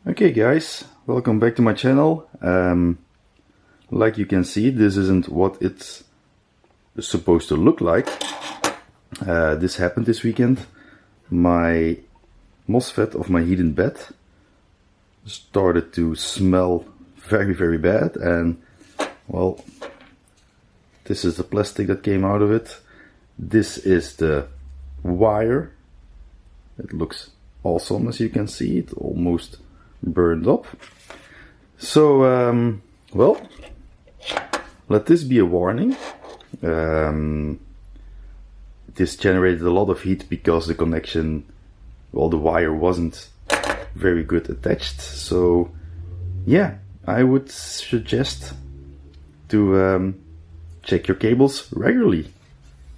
Okay guys, welcome back to my channel. Like you can see, this isn't what it's supposed to look like. This happened this weekend. My MOSFET of my heated bed started to smell very bad, and well, this is the plastic that came out of it. This is the wire. It looks awesome, as you can see. It almost burned up. So well, let this be a warning. This generated a lot of heat because the connection, well, the wire wasn't very good attached. So yeah, I would suggest to check your cables regularly,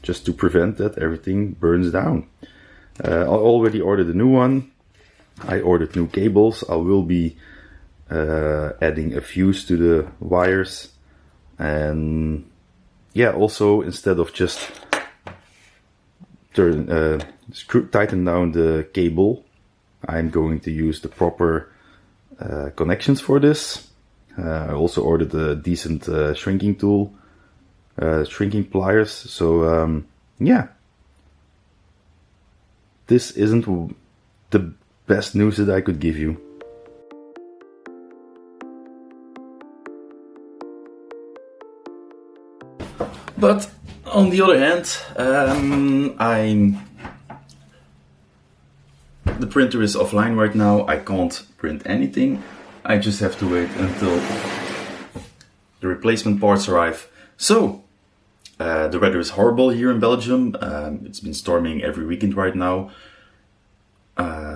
just to prevent that everything burns down. I already ordered a new one. I ordered new cables. I will be adding a fuse to the wires, and yeah, also instead of just tighten down the cable, I'm going to use the proper connections for this. I also ordered a decent shrinking tool, shrinking pliers. So yeah, this isn't the best news that I could give you. But on the other hand, the printer is offline right now. I can't print anything. I just have to wait until the replacement parts arrive. So the weather is horrible here in Belgium. It's been storming every weekend right now.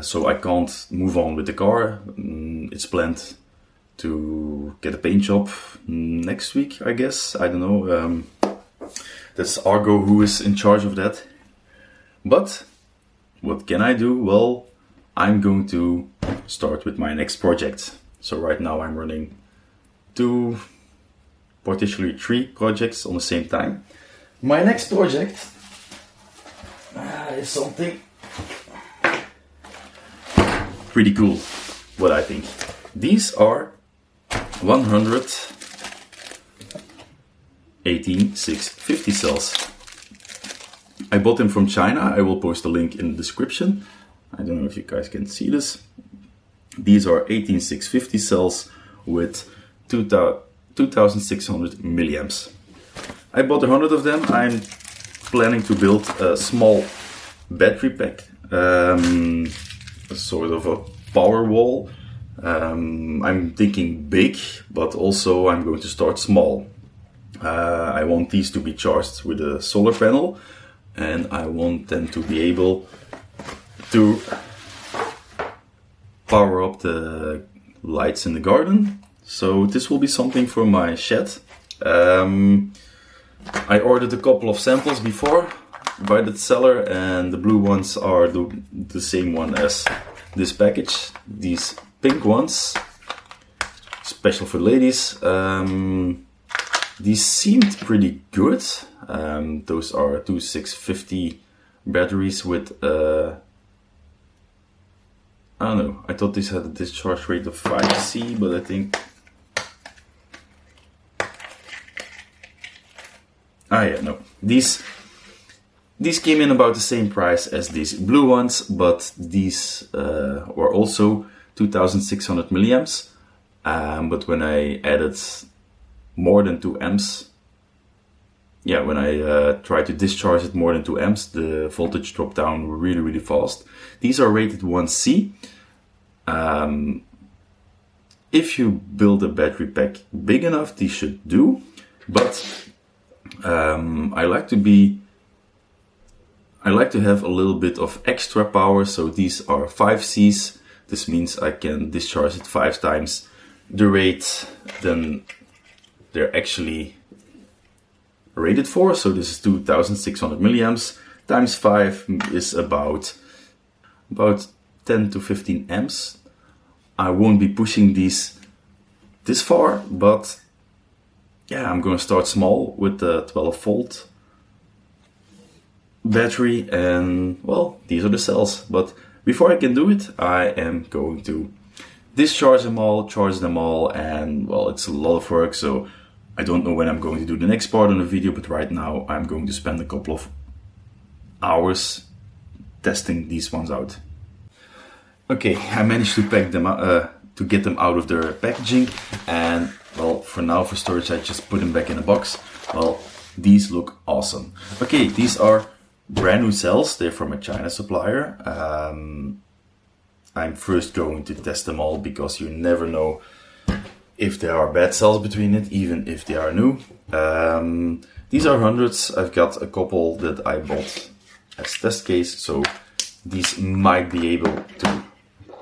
So I can't move on with the car. It's planned to get a paint job next week, I guess. I don't know. That's Argo who is in charge of that. But what can I do? Well, I'm going to start with my next project. So right now I'm running two, potentially three projects on the same time. My next project is something pretty cool, what I think. These are 118,650 cells. I bought them from China. I will post a link in the description. I don't know if you guys can see this. These are 18650 cells with 2600 milliamps. I bought 100 of them. I'm planning to build a small battery pack, sort of a power wall. I'm thinking big, but also I'm going to start small. I want these to be charged with a solar panel, and I want them to be able to power up the lights in the garden. So this will be something for my shed. I ordered a couple of samples before by the seller, and the blue ones are the same one as this package. These pink ones, special for ladies. These seemed pretty good. Those are 2650 batteries with I don't know, I thought these had a discharge rate of 5C, but I think yeah, no. These came in about the same price as these blue ones, but these were also 2600 milliamps. But when I added more than 2 amps, yeah, when I tried to discharge it more than 2 amps, the voltage dropped down really fast. These are rated 1C. If you build a battery pack big enough, these should do. But I like to have a little bit of extra power, so these are 5Cs. This means I can discharge it 5 times the rate than they're actually rated for. So this is 2600 milliamps times 5 is about 10 to 15 amps. I won't be pushing these this far, but yeah, I'm going to start small with the 12 volt battery, and well, these are the cells. But before I can do it, I am going to discharge them all, charge them all, and well, it's a lot of work, so I don't know when I'm going to do the next part on the video, but right now I'm going to spend a couple of hours testing these ones out. Okay, I managed to pack them to get them out of their packaging, and well, for now, for storage, I just put them back in a box. Well, these look awesome. Okay, these are brand new cells. They're from a China supplier. I'm first going to test them all because you never know if there are bad cells between it, even if they are new. These are hundreds. I've got a couple that I bought as test case, so these might be able to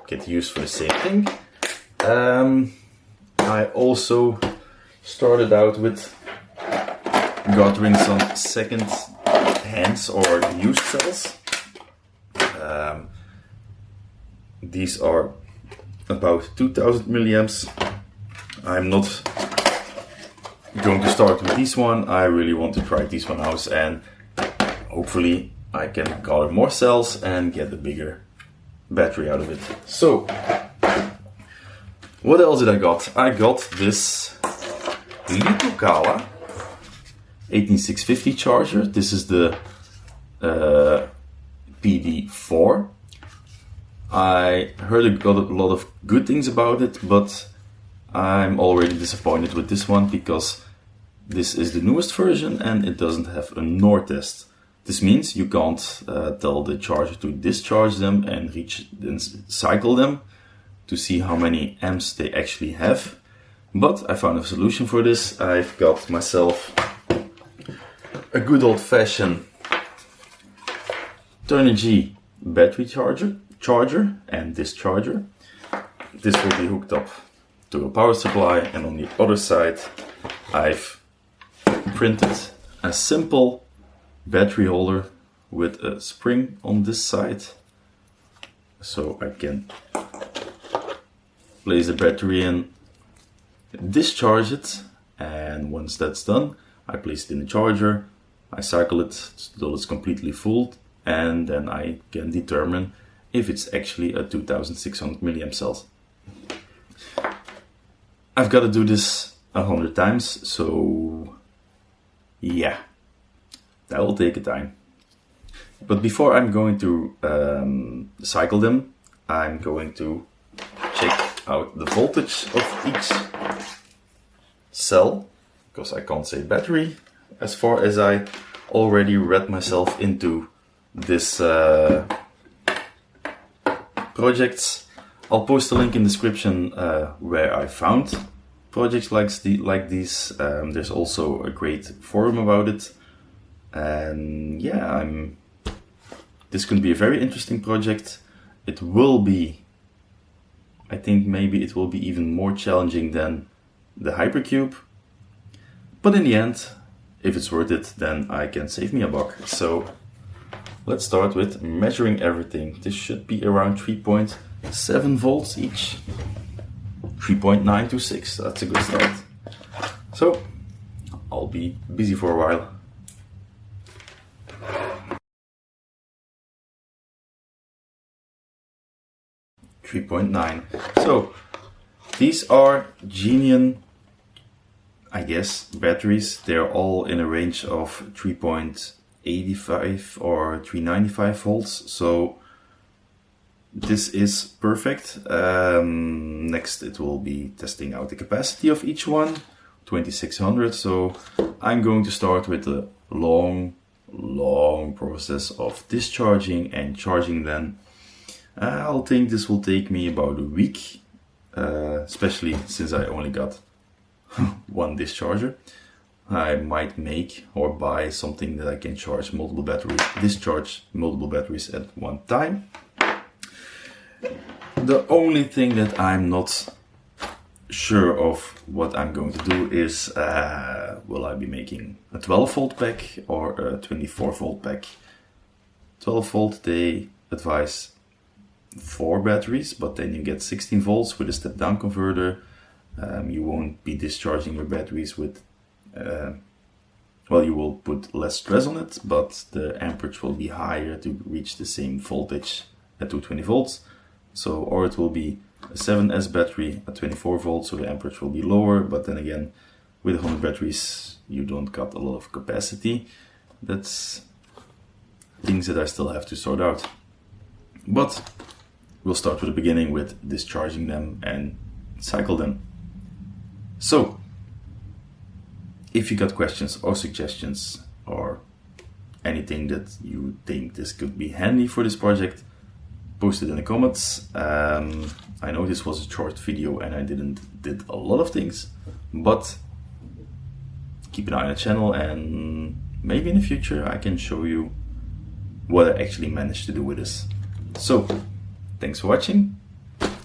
get used for the same thing. I also started out with gathering some second hands or used cells. These are about 2000 milliamps. I'm not going to start with this one. I really want to try this one out, and hopefully I can gather more cells and get a bigger battery out of it. So, what else did I got? I got this Litokala 18650 charger. This is the PD04. I heard a lot of good things about it, but I'm already disappointed with this one because this is the newest version and it doesn't have a NOR test. This means you can't tell the charger to discharge them and cycle them to see how many amps they actually have. But I found a solution for this. I've got myself a good old-fashioned Turnigy battery charger and discharger. This will be hooked up to a power supply, and on the other side I've printed a simple battery holder with a spring on this side, so I can place the battery in, discharge it, and once that's done I place it in the charger, I cycle it until it's completely full, and then I can determine if it's actually a 2600 milliamp cell. I've got to do this 100 times, so yeah, that will take a time. But before I'm going to cycle them, I'm going to check out the voltage of each cell, because I can't say battery as far as I already read myself into this projects. I'll post a link in the description where I found projects like these. There's also a great forum about it, and yeah, this could be a very interesting project. It will be, I think maybe it will be even more challenging than the Hypercube, but in the end, if it's worth it, then I can save me a buck. So let's start with measuring everything. This should be around 3.7 volts each. 3.926, that's a good start. So I'll be busy for a while. So these are Genion, I guess, batteries. They're all in a range of 3.85 or 395 volts. So this is perfect. Next it will be testing out the capacity of each one, 2600. So I'm going to start with the long process of discharging and charging them. I'll think this will take me about a week, especially since I only got one discharger. I might make or buy something that I can charge multiple batteries, discharge multiple batteries at one time. The only thing that I'm not sure of what I'm going to do is will I be making a 12 volt pack or a 24 volt pack. 12 volt, they advise 4 batteries, but then you get 16 volts with a step down converter. You won't be discharging your batteries with well, you will put less stress on it, but the amperage will be higher to reach the same voltage at 220 volts. So, or it will be a 7S battery at 24 volts, so the amperage will be lower, but then again, with 100 batteries, you don't got a lot of capacity. That's things that I still have to sort out. But we'll start with the beginning with discharging them and cycle them. So, if you got questions or suggestions or anything that you think this could be handy for this project, post it in the comments. I know this was a short video and I did a lot of things, but keep an eye on the channel and maybe in the future I can show you what I actually managed to do with this. So, thanks for watching.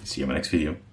See you in my next video.